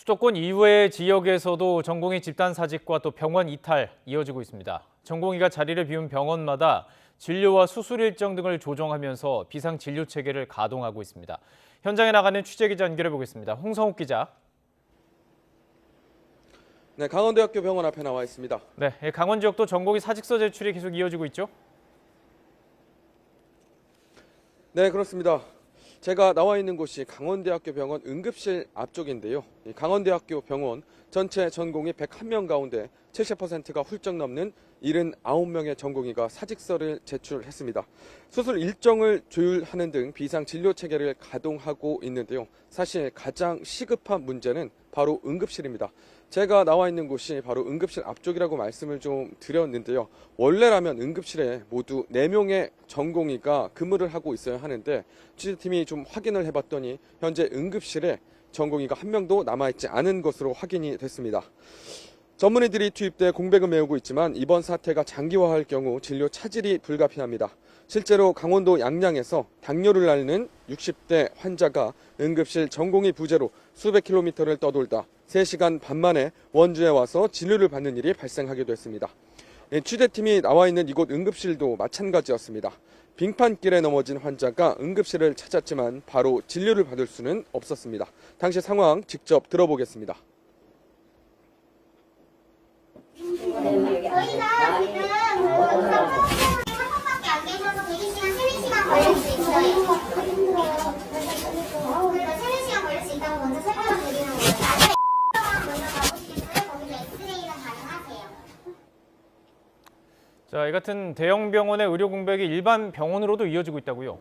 수도권 이외의 지역에서도 전공의 집단 사직과 또 병원 이탈 이어지고 있습니다. 전공의가 자리를 비운 병원마다 진료와 수술 일정 등을 조정하면서 비상 진료 체계를 가동하고 있습니다. 현장에 나가는 취재기자 연결해 보겠습니다. 홍성욱 기자. 네, 강원대학교 병원 앞에 나와 있습니다. 네, 강원 지역도 전공의 사직서 제출이 계속 이어지고 있죠? 네, 그렇습니다. 제가 나와 있는 곳이 강원대학교 병원 응급실 앞쪽인데요. 강원대학교 병원 전체 전공의 101명 가운데 70%가 훌쩍 넘는 79명의 전공의가 사직서를 제출했습니다. 수술 일정을 조율하는 등 비상 진료 체계를 가동하고 있는데요. 사실 가장 시급한 문제는 바로 응급실입니다. 제가 나와 있는 곳이 바로 응급실 앞쪽이라고 말씀을 좀 드렸는데요. 원래라면 응급실에 모두 4명의 전공의가 근무를 하고 있어야 하는데 취재팀이 좀 확인을 해봤더니 현재 응급실에 전공의가 1명도 남아있지 않은 것으로 확인이 됐습니다. 전문의들이 투입돼 공백을 메우고 있지만 이번 사태가 장기화할 경우 진료 차질이 불가피합니다. 실제로 강원도 양양에서 당뇨를 앓는 60대 환자가 응급실 전공의 부재로 수백 킬로미터를 떠돌다 3시간 반 만에 원주에 와서 진료를 받는 일이 발생하기도 했습니다. 취재팀이 나와 있는 이곳 응급실도 마찬가지였습니다. 빙판길에 넘어진 환자가 응급실을 찾았지만 바로 진료를 받을 수는 없었습니다. 당시 상황 직접 들어보겠습니다. 저희가 지금 한 번밖에 안 계셔서 대기시간 3-4시간 걸릴 수 있어요. 그러니까 3-4시간 걸릴 수 있다고 먼저 설명을 드리는 거예요. 나중에 먼저 가보시겠어요? 거기서 엑스레이는 가능하세요. 자, 이 같은 대형 병원의 의료 공백이 일반 병원으로도 이어지고 있다고요?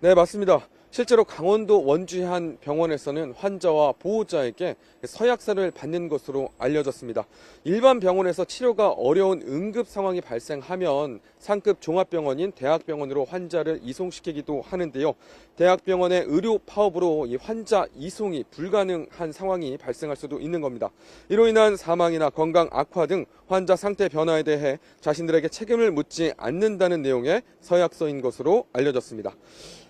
네, 맞습니다. 실제로 강원도 원주의 한 병원에서는 환자와 보호자에게 서약서를 받는 것으로 알려졌습니다. 일반 병원에서 치료가 어려운 응급 상황이 발생하면 상급 종합병원인 대학병원으로 환자를 이송시키기도 하는데요. 대학병원의 의료 파업으로 이 환자 이송이 불가능한 상황이 발생할 수도 있는 겁니다. 이로 인한 사망이나 건강 악화 등 환자 상태 변화에 대해 자신들에게 책임을 묻지 않는다는 내용의 서약서인 것으로 알려졌습니다.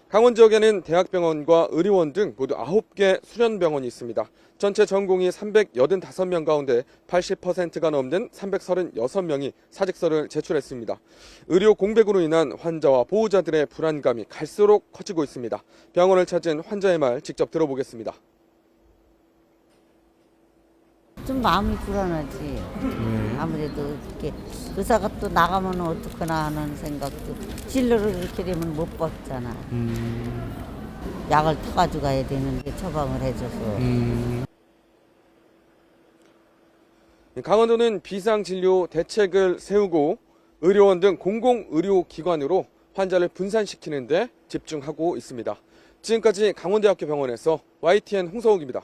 강원 지역에는 대학병원과 의료원 등 모두 9개 수련병원이 있습니다. 전체 전공의 385명 가운데 80%가 넘는 336명이 사직서를 제출했습니다. 의료 공백으로 인한 환자와 보호자들의 불안감이 갈수록 커지고 있습니다. 병원을 찾은 환자의 말 직접 들어보겠습니다. 좀 마음이 불안하지. 아무래도 이렇게 의사가 또 나가면 어떡하나 하는 생각도 진료를 그렇게 되면 못 받잖아. 약을 타가지고 가야 되는데 처방을 해줘서. 강원도는 비상진료 대책을 세우고 의료원 등 공공의료기관으로 환자를 분산시키는 데 집중하고 있습니다. 지금까지 강원대학교 병원에서 YTN 홍성욱입니다.